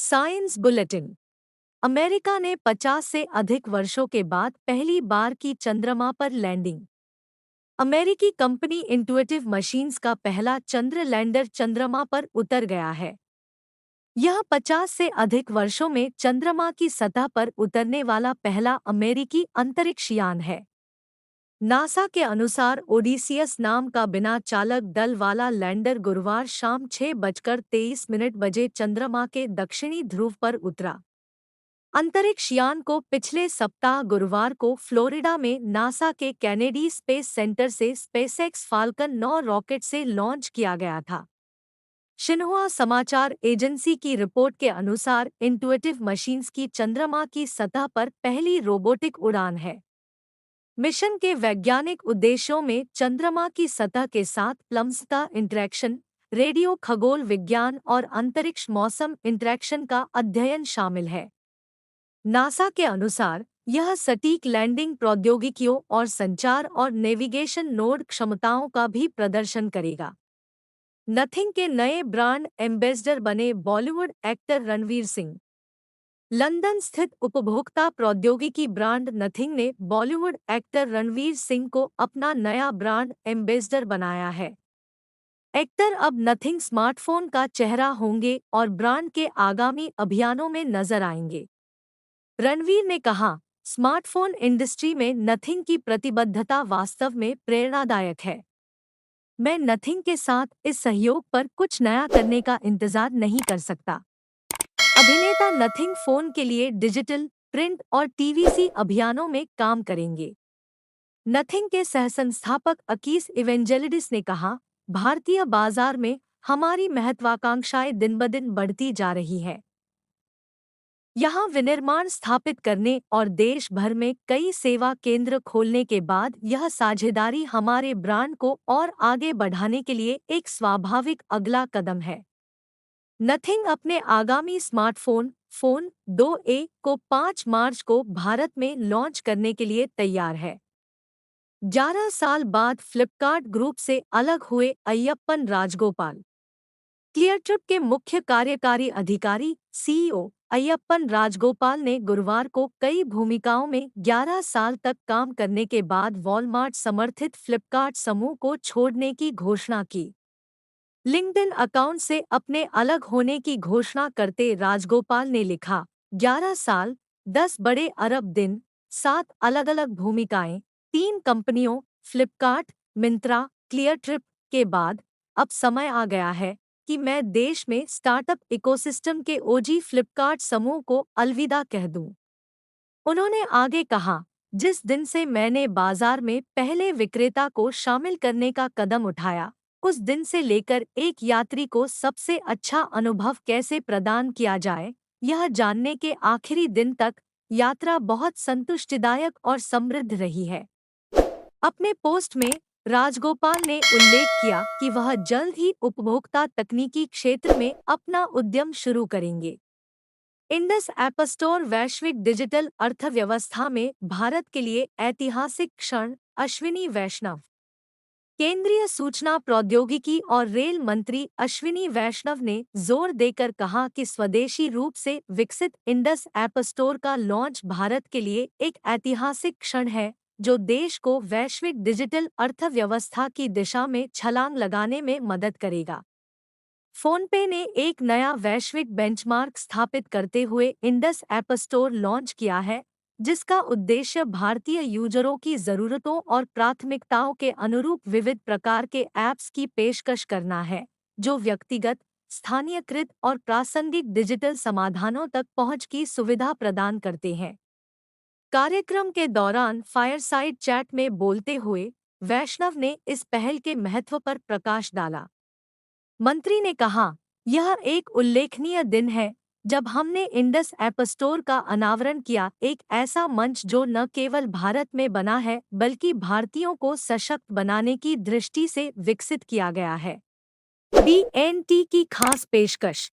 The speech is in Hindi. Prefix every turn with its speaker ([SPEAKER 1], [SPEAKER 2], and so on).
[SPEAKER 1] Science bulletin. अमेरिका ने 50 से अधिक वर्षों के बाद पहली बार की चंद्रमा पर लैंडिंग। अमेरिकी कंपनी इंट्यूटिव मशीन्स का पहला चंद्र लैंडर चंद्रमा पर उतर गया है। यह 50 से अधिक वर्षों में चंद्रमा की सतह पर उतरने वाला पहला अमेरिकी अंतरिक्ष यान है। नासा के अनुसार ओडिसियस नाम का बिना चालक दल वाला लैंडर गुरुवार शाम 6:23 बजे चंद्रमा के दक्षिणी ध्रुव पर उतरा। अंतरिक्ष यान को पिछले सप्ताह गुरुवार को फ्लोरिडा में नासा के कैनेडी स्पेस सेंटर से स्पेसएक्स फाल्कन 9 रॉकेट से लॉन्च किया गया था। शिन्हुआ समाचार एजेंसी की रिपोर्ट के अनुसार इंट्यूटिव मशीन्स की चंद्रमा की सतह पर पहली रोबोटिक उड़ान है। मिशन के वैज्ञानिक उद्देश्यों में चंद्रमा की सतह के साथ प्लम्सता इंटरैक्शन, रेडियो खगोल विज्ञान और अंतरिक्ष मौसम इंटरैक्शन का अध्ययन शामिल है। नासा के अनुसार यह सटीक लैंडिंग प्रौद्योगिकियों और संचार और नेविगेशन नोड क्षमताओं का भी प्रदर्शन करेगा। नथिंग के नए ब्रांड एम्बेसडर बने बॉलीवुड एक्टर रणवीर सिंह। लंदन स्थित उपभोक्ता प्रौद्योगिकी ब्रांड नथिंग ने बॉलीवुड एक्टर रणवीर सिंह को अपना नया ब्रांड एम्बेसडर बनाया है। एक्टर अब नथिंग स्मार्टफोन का चेहरा होंगे और ब्रांड के आगामी अभियानों में नजर आएंगे। रणवीर ने कहा, स्मार्टफोन इंडस्ट्री में नथिंग की प्रतिबद्धता वास्तव में प्रेरणादायक है। मैं नथिंग के साथ इस सहयोग पर कुछ नया करने का इंतजार नहीं कर सकता। अभिनेता नथिंग फोन के लिए डिजिटल, प्रिंट और टीवीसी अभियानों में काम करेंगे। नथिंग के सहसंस्थापक अकीस इवेंजेलिडिस ने कहा, भारतीय बाजार में हमारी महत्वाकांक्षाएं दिन-ब-दिन बढ़ती जा रही है। यहाँ विनिर्माण स्थापित करने और देश भर में कई सेवा केंद्र खोलने के बाद यह साझेदारी हमारे ब्रांड को और आगे बढ़ाने के लिए एक स्वाभाविक अगला कदम है। नथिंग अपने आगामी स्मार्टफोन फोन 2A को 5 मार्च को भारत में लॉन्च करने के लिए तैयार है। 11 साल बाद फ्लिपकार्ट ग्रुप से अलग हुए अय्यप्पन राजगोपाल। क्लियरट्रिप के मुख्य कार्यकारी अधिकारी CEO अय्यप्पन राजगोपाल ने गुरुवार को कई भूमिकाओं में 11 साल तक काम करने के बाद वॉलमार्ट समर्थित फ्लिपकार्ट समूह को छोड़ने की घोषणा की। लिंक्डइन अकाउंट से अपने अलग होने की घोषणा करते राजगोपाल ने लिखा, 11 साल, 10 बड़े अरब दिन, 7 अलग-अलग भूमिकाएं, 3 कंपनियों फ्लिपकार्ट, मिंत्रा, क्लियरट्रिप के बाद अब समय आ गया है कि मैं देश में स्टार्टअप इकोसिस्टम के ओजी फ्लिपकार्ट समूह को अलविदा कह दूं। उन्होंने आगे कहा, जिस दिन से मैंने बाजार में पहले विक्रेता को शामिल करने का कदम उठाया, उस दिन से लेकर एक यात्री को सबसे अच्छा अनुभव कैसे प्रदान किया जाए, यह जानने के आखिरी दिन तक यात्रा बहुत संतुष्टिदायक और समृद्ध रही है। अपने पोस्ट में राजगोपाल ने उल्लेख किया कि वह जल्द ही उपभोक्ता तकनीकी क्षेत्र में अपना उद्यम शुरू करेंगे। इंडस ऐप स्टोर वैश्विक डिजिटल अर्थव्यवस्था में भारत के लिए ऐतिहासिक क्षण, अश्विनी वैष्णव। केंद्रीय सूचना प्रौद्योगिकी और रेल मंत्री अश्विनी वैष्णव ने जोर देकर कहा कि स्वदेशी रूप से विकसित इंडस ऐप स्टोर का लॉन्च भारत के लिए एक ऐतिहासिक क्षण है, जो देश को वैश्विक डिजिटल अर्थव्यवस्था की दिशा में छलांग लगाने में मदद करेगा। फोनपे ने एक नया वैश्विक बेंचमार्क स्थापित करते हुए इंडस ऐप स्टोर लॉन्च किया है, जिसका उद्देश्य भारतीय यूजरों की ज़रूरतों और प्राथमिकताओं के अनुरूप विविध प्रकार के ऐप्स की पेशकश करना है, जो व्यक्तिगत, स्थानीयकृत और प्रासंगिक डिजिटल समाधानों तक पहुंच की सुविधा प्रदान करते हैं। कार्यक्रम के दौरान फायरसाइड चैट में बोलते हुए वैष्णव ने इस पहल के महत्व पर प्रकाश डाला। मंत्री ने कहा, यह एक उल्लेखनीय दिन है जब हमने इंडस ऐप स्टोर का अनावरण किया, एक ऐसा मंच जो न केवल भारत में बना है बल्कि भारतीयों को सशक्त बनाने की दृष्टि से विकसित किया गया है। BNT की खास पेशकश।